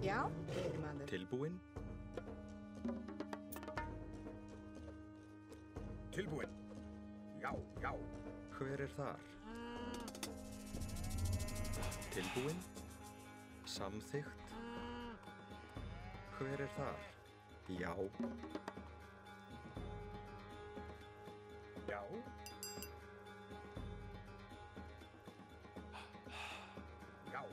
Já, veiðimaður. Tilbúinn. Tilbúinn. Já, já. Hver er þar? Tilbúinn. Samþykkt. Hver er þar? Já. Já. Já.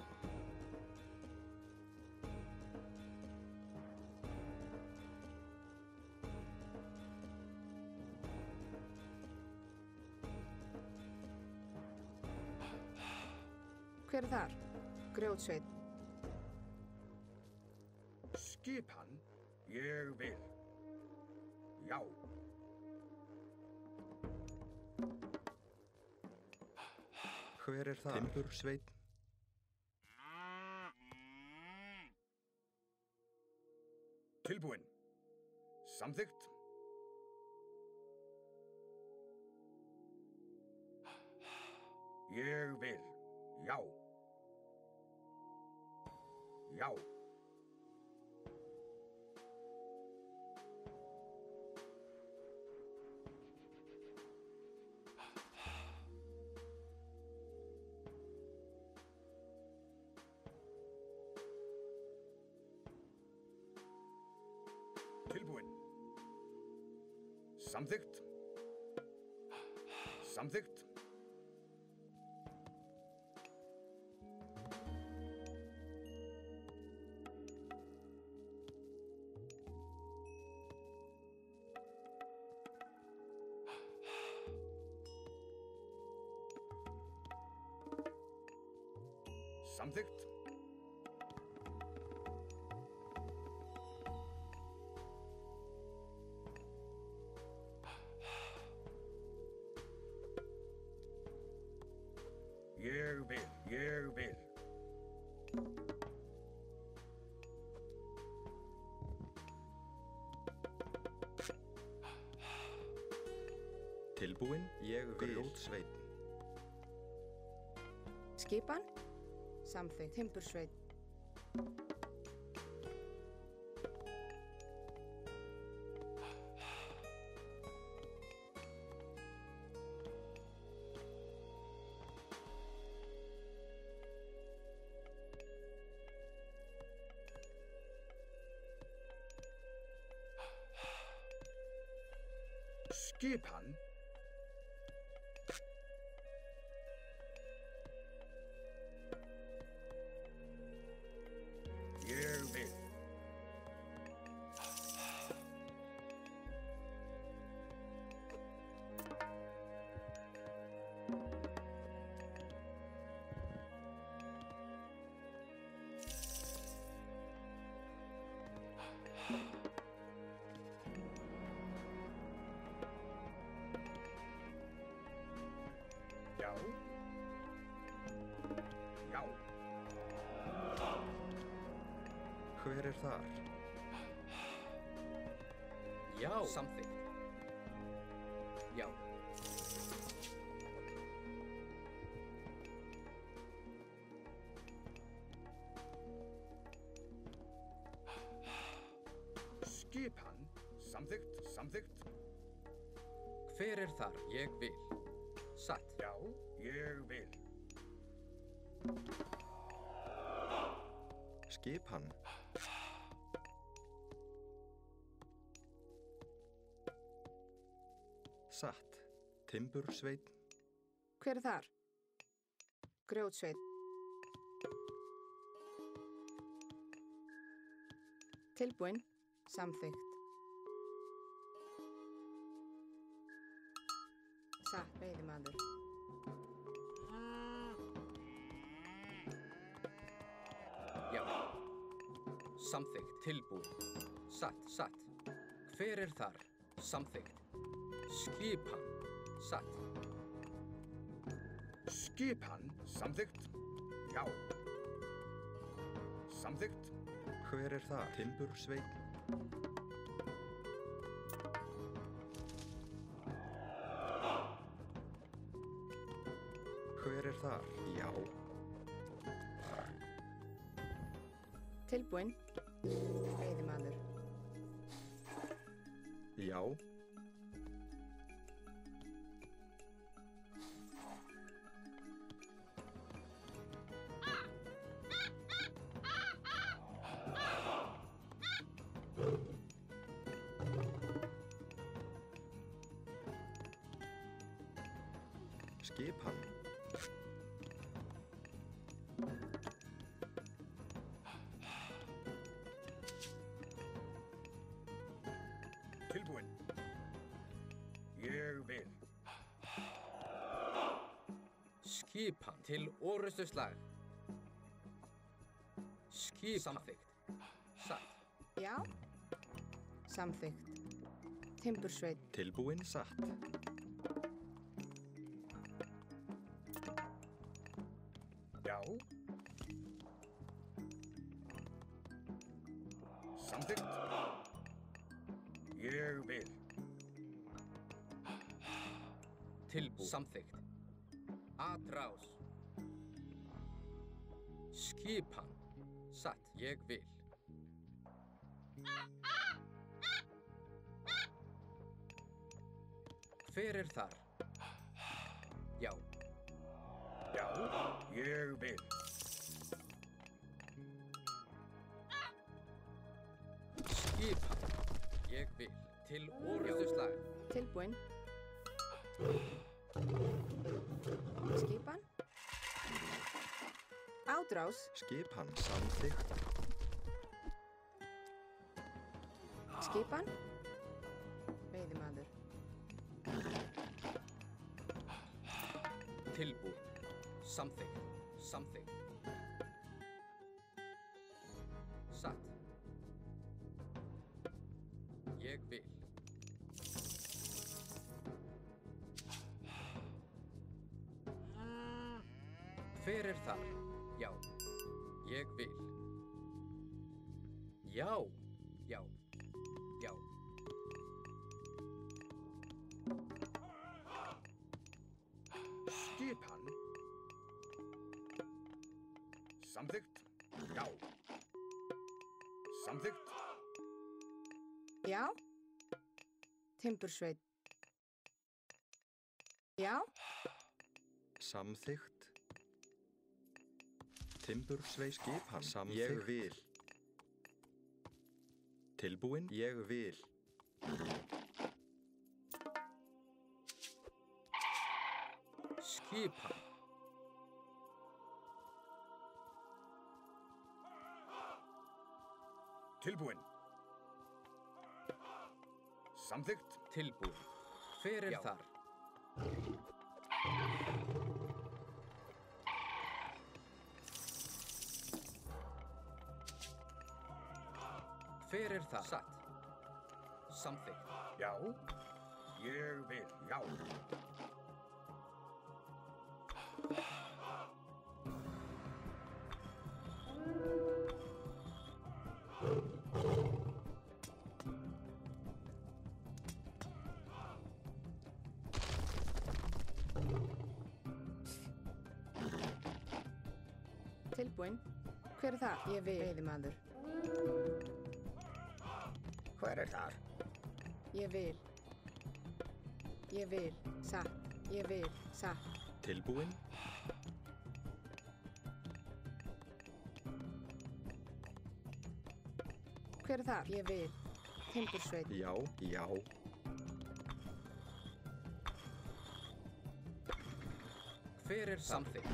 Hver er þar? Grjótsveinn. Skipan, ég vil. Já. Hver er þar? Timbursveinn. Tilbúinn. Samþykkt. Ég vil. Já. Já. Tilbúinn. Samþykkt. Samþykkt. Samþykkt. Ég vil, ég vil. Tilbúinn. Ég vil. Grjótsveinn. Skipan. Samþykkt. Timbursveinn. Skipan. Ég vil. Já. Já. Hver er þar? Já. Samþykkt. Já. Skipan. Samþykkt, samþykkt. Hver er þar? Ég vil. Satt. Já, ég vil. Skipan. Satt. Timbursveinn. Hver er þar? Grjótsveinn. Tilbúinn. Samþykkt. Satt, veiðimaður. Já. Samþykkt. Tilbúinn. Satt, satt. Hver er þar? Samþykkt. Skipan. Satt. Skipan. Samþykkt. Já. Samþykkt. Hver er þar? Timbursveinn. Hver er þar? Já. Tilbúinn. Veiðimaður. Já. Skipan. Tilbúinn. Ég vil. Skipan til orustuslag. Skipan. Samþykkt. Satt. Já. Samþykkt. Timbursveit. Tilbúin satt. Já. Samþykkt. Ég vil. Tilbú. Samþykkt. Atrás. Skipan. Satt. Ég vil. Hver er þar? Já. Já. Ég vil. Skipan. Ég vil. Til orustuslag. Tilbúinn. Skipan. Ádrás. Skipan samþykkt. Skipan. Veiðimaður. Tilbú. Samþykkt. Samþykkt. Satt. Ég vil. Hver er þar? Já. Ég vil. Já. Já. Já. Skipan. Samþykkt. Já. Samþykkt. Já. Timbursveit. Já. Samþykkt. Timbursveit. Skipan samþykkt. Ég vil. Tilbúin. Ég vil. Skipan. Tilbúinn. Samþykkt. Tilbú. Hver er Já. þar? Hver er þar? Satt. Samþykkt. Já. Ég vil. Já. Tilbúinn. Hver er það? Ég vil. Veiðimaður. Hver er þar? Ég vil. Ég vil. Satt. Ég vil. Satt. Tilbúin. Hver er það? Ég vil. Timbursveit. Já. Já. Hver er samþykkt?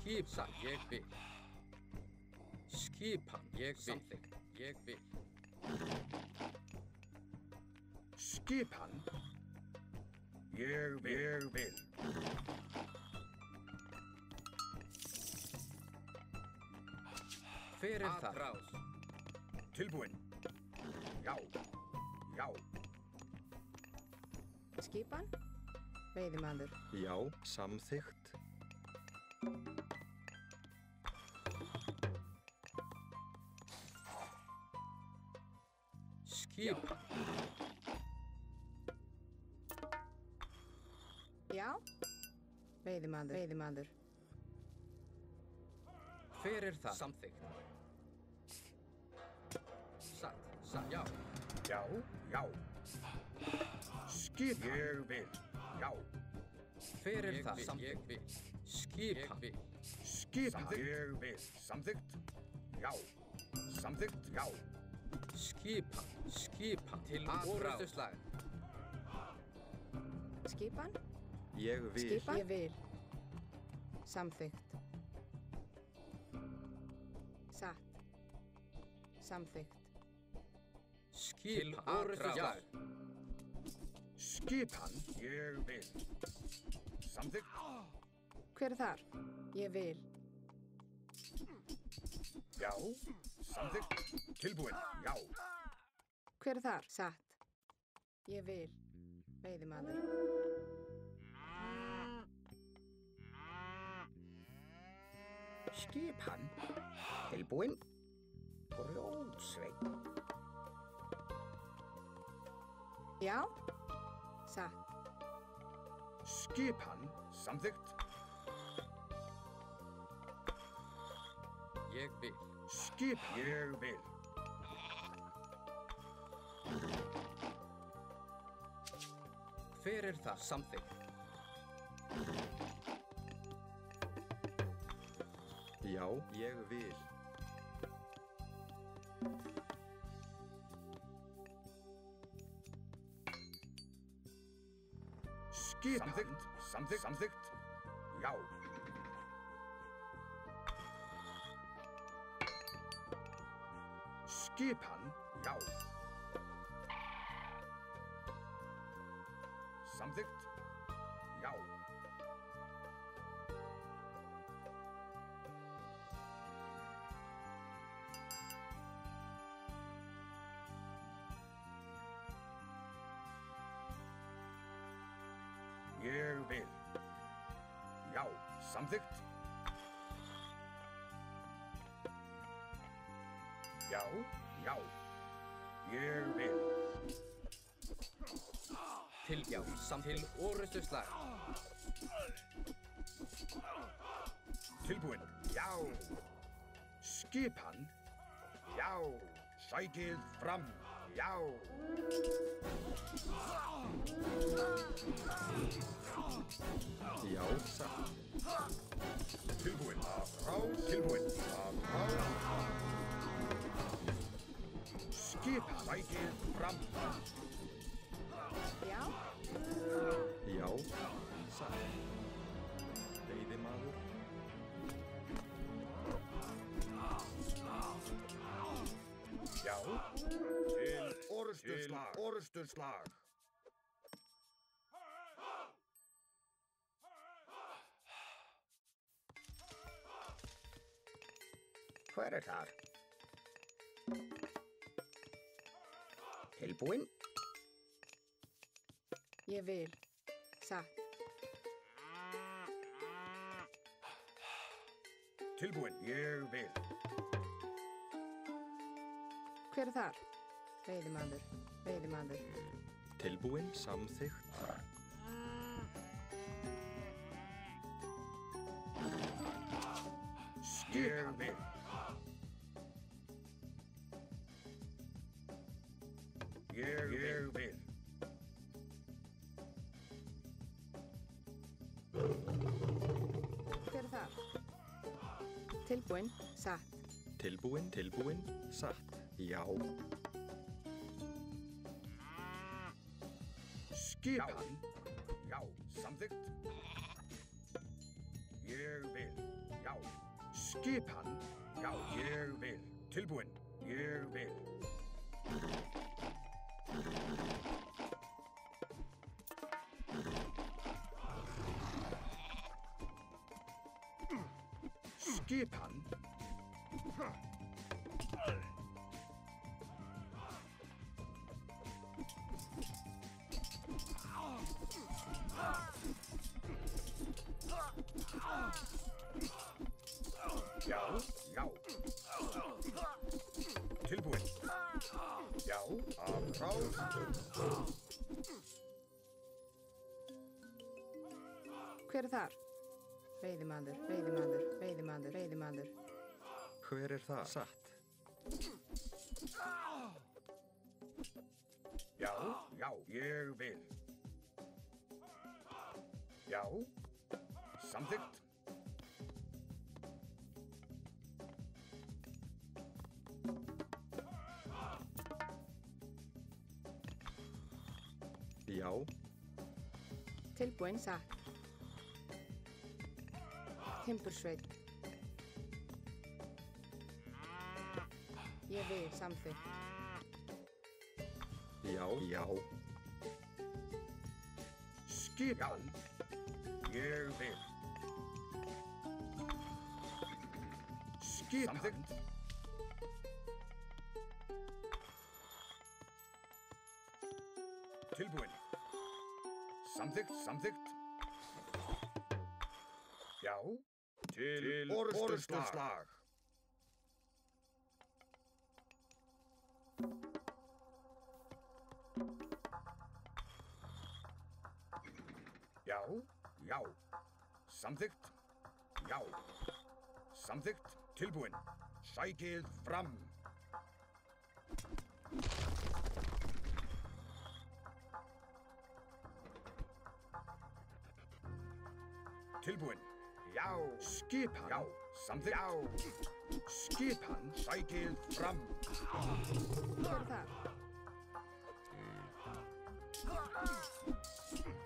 Skipan. Ég vil. Skipan. Ég vil. Samþykkt. Ég vil. Skipan. Ég vil. Ég vil. Hver er þar? Atrás. Tilbúinn. Já. Já. Skipan. Veiðimaður. Já. Samþykkt. Skipan. Já. Veiðimaður. Hver er það? Samþykkt. Satt. Já. Já, já. Skipan. Ég vil. Já. Hver er það? Samþykkt. Ég vil. Skipan. Skipan. Ég vil. Samþykkt. Já. Samþykkt. Já. Skipan. Til orrustuslag. Skipan? Ég vil. Skipan? Ég vil. Samþykkt. Satt. Samþykkt. Til orrustuslag. Skipan. Ég vil. Samþykkt. Hver er þar? Ég vil. Já. Samþykkt. Tilbúin. Já. Hver er þar? Satt. Ég vil. Veiðimaður. Skipan. Tilbúin. Grjótsveinn. Já. Satt. Skipan. Samþykkt. Ég vil. Skipan. Ég vil. Hver er það? Samþykkt. Já, ég vil. Skipan. Samþykkt. Já. Skipan. Já. Samþykkt. Já. Ég vil. Já. Samþykkt. Já. Já. Ég vil. Til orrustuslag. Tilbúin. Já. Skipan. Já. Sækið fram. Já. Já, satt. Tilbúin. Tilbúin. Skipan. Sækið fram. Já. Já, satt. Veiðimaður. Já. Til orrustuslag. Hver er þar? Tilbúin. Ég vil. Satt. Tilbúin. Ég vil. Hver er þar? Veiðimaður. Tilbúin, samþykkt. Ég vil. Ég vil. Hver er þar? Tilbúin. Satt. Tilbúin, satt. Já. Skipan. Já. Samþykkt. Ég vil. Já. Skipan. Já. Ég vil. Tilbúin. Ég vil. Skipan. Já, já. Tilbúin. Já, Hver er þar? Veiðimaður, veiðimaður, veiðimaður, veiðimaður. Hver er það? Satt. Já, já, ég vil. Já, samþykkt. Já. Tilbúin, satt. Timbursveit. Ég vil, samþykkt. Já, já. Skipan. Ég vil. Skipan. Samþykkt. Tilbúin. Samþykkt, samþykkt. Já. Til orrustuslag. Já, já. Samþykkt. Já. Samþykkt. Tilbúin. Sækið fram. Tilbúin. Já. Skipan. Já. Samþykkt. Já. Skipan. Sækið fram. Hver er þar?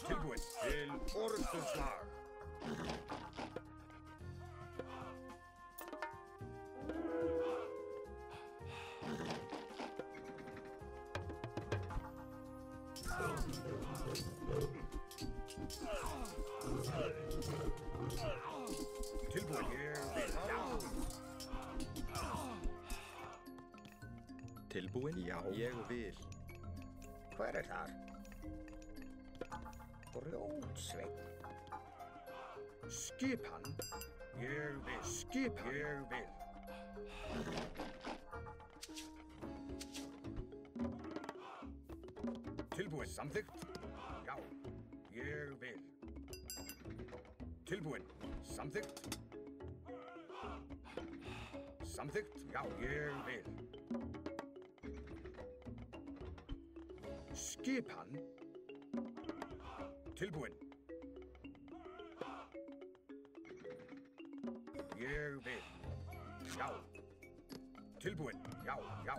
Tilbúin. Til orrustuslag. Tilbúin. Tilbúin? Já, ég vil. Hver er þar? Grjótsveinn. Skipan. Ég vil. Skipan. Ég vil. Tilbúin. Samþykkt. Já. Ég vil. Tilbúin. Samþykkt. Samþykkt. Já. Ég vil. Skipan. Tilbúin. Ég vil. Já. Tilbúin. Já, já.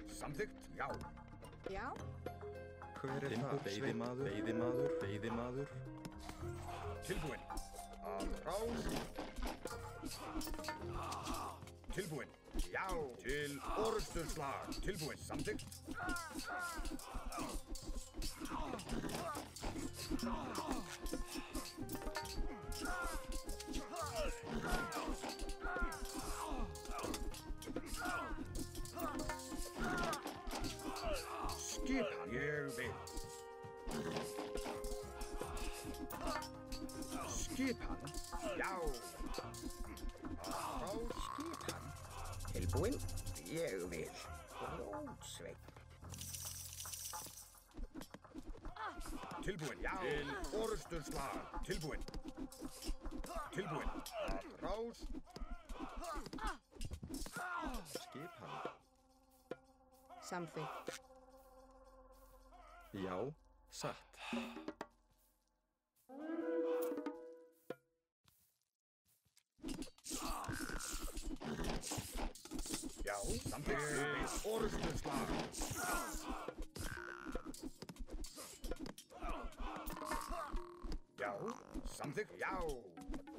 Samþykkt. Já. Já. Hver er það? Veiðimaður, veiðimaður, veiðimaður. Tilbúin. Að rás. Tilbúin. Já. Til orrustuslag. Tilbúin. Samþykkt. Skipan. Ég vil. Skipan. Já. Á skipan. Tilbúin. Ég vil. Grjótsveinn. Tilbúin. Já. Til orrustuslag. Tilbúin. Tilbúin. Að rás. Skipan. Samþykkt. Já, satt. Já. Samþykkt. Orrustuslag. Já. Samþykkt. Já.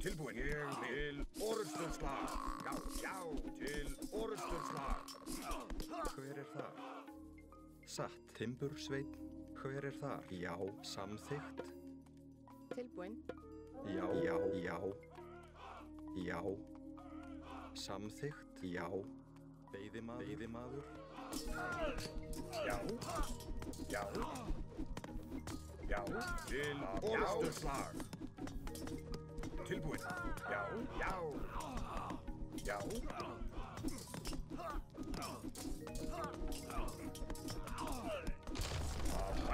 Tilbúin. Ég vil. Orrustuslag. Já. Já. Til orrustuslag. Hver er það? Satt. Timbursveinn. Hver er þar? Já, samþykkt. Tilbúin. Já, já, já. Já. Samþykkt. Já. Veiðimaður, veiðimaður. Já. Já. Já. Til orrustuslag. Tilbúin. Já. Já. Já.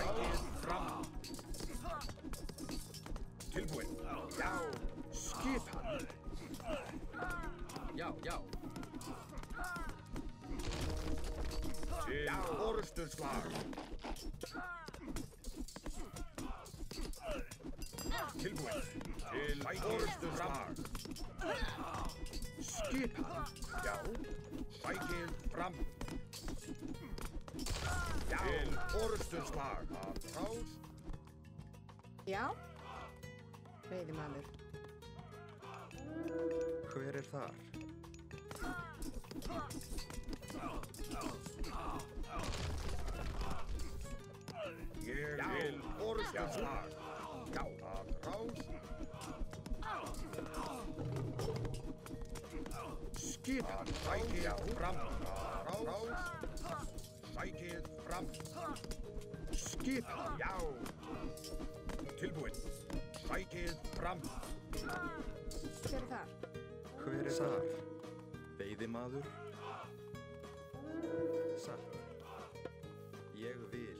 Sækið fram. Orrustuslag. Tilbúin. Til orrustuslag. Skipan. Já. Sækið fram. Já. Til orrustuslag. Að rás. Já. Veiðimaður. Hver er þar? Ég vil orrustuslag. Já. Að rás. Skipan. Sækið fram. Að rás. Sækið fram. Skipan. Já. Tilbúin. Sækið fram. Hver er þar? Hver er þar? Veiðimaður? Satt. Ég vil.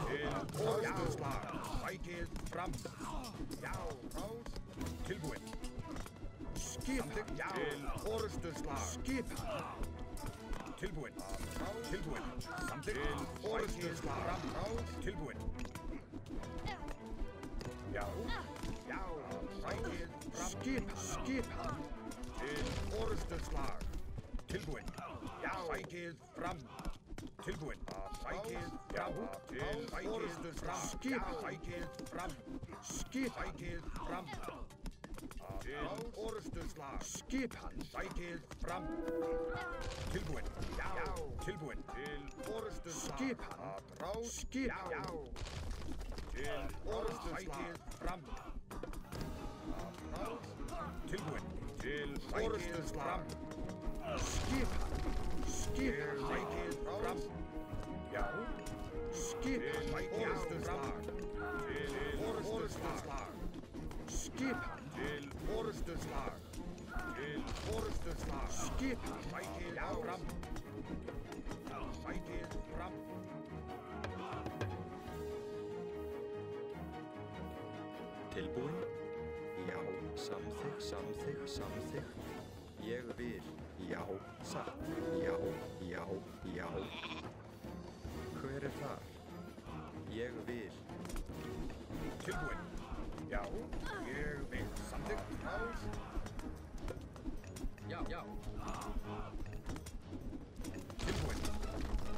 Til orrustuslag. Sækið fram. Já. Rás. Tilbúin. Skipan. Já. Til orrustuslag. Skipan. Tilbúin. Tilbúin. Samþykkt. Til orrustuslag. Rás. Tilbúin. Já. Já. Sækið fram. Skipan. Til orrustuslag. Tilbúin. Já. Sækið fram. Tilbúin. Sækið fram. Til orrustuslag. Skipan. Sækið fram. Sækið fram. Til orrustuslag. Skipan. Sækið fram. Tilbúin. Já. Tilbúin. Til orrustuslag. Skipan. Rás. Skipan. Já. Til orrustuslag. Fram. Rás. Tilbúin. Til orrustuslag. Skipan. Skipan. Sækið fram. Já. Skipan. Orrustuslag. Til orrustuslag. Skipan. Til orrustuslag. Til orrustuslag. Skipan. Sækið fram. Sækið fram. Tilbúin? Já. Samþykkt, samþykkt, samþykkt. Ég vil. Já. Satt. Já. Já. Já. Hver er þar? Ég vil. Tilbúin. Já. Ég vil. Samþykkt. Rás. Já, já. Tilbúin.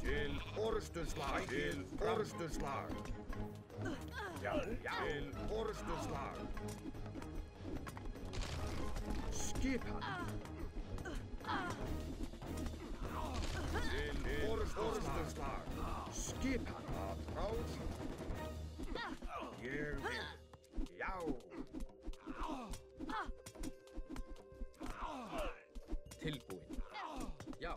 Til orrustuslag. Til orrustuslag. Já. Til orrustuslag. Skipan. Til orrustuslag. Skipan. Að rás. Ég vil. Já. Tilbúin. Já.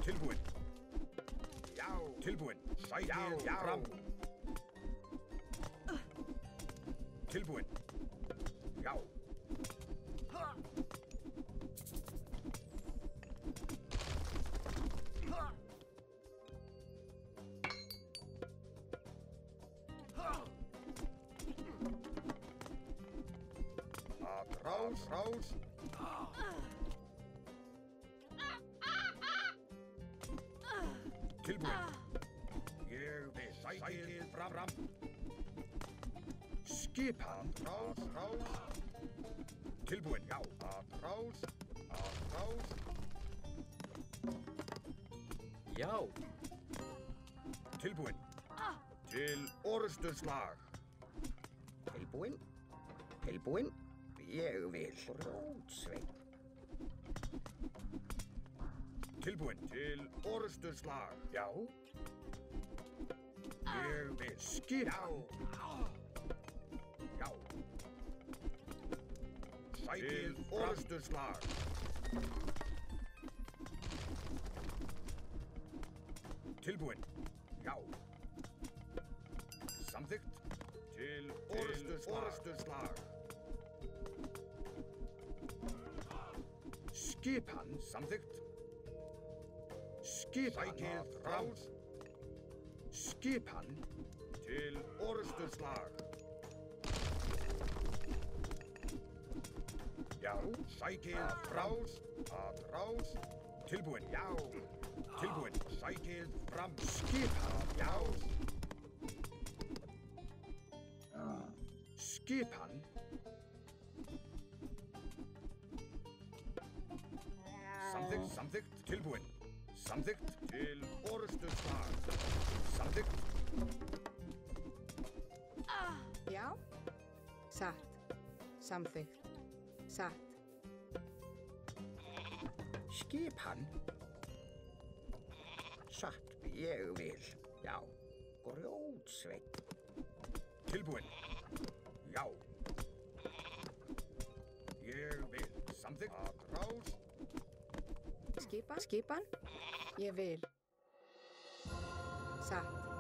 Tilbúin. Já. Tilbúin. Sækið fram. Tilbúin. Já. Að rás, rás. Tilbúin. Ég vil. Sækið fram. Skipan. Rás, rás. Tilbúin. Já. Að rás. Að rás. Já. Tilbúin. Til orrustuslag. Tilbúin. Tilbúin. Ég vil. Rótsveinn. Tilbúin. Til orrustuslag. Já. Ég vil. Skipan. Já. Sækið orrustuslag. Tilbúin. Já. Samþykkt. Til orrustuslag. Skipan. Samþykkt. Skipan. Sækið fram. Skipan til orustuslag. Já, sækið frás, að rás. Tilbúin, já. Tilbúin, sækið fram. Skipan, já. Skipan. Samþykkt, samþykkt, tilbúin. Samþykkt til orustuslag. Samþykkt. Já. Satt. Samþykkt. Satt. Skipan. Satt, ég vil. Já, grjótsveinn. Tilbúin. Já. Ég vil. Samþykkt. Að rás. Skipan. Skipan. Ég vil. Satt.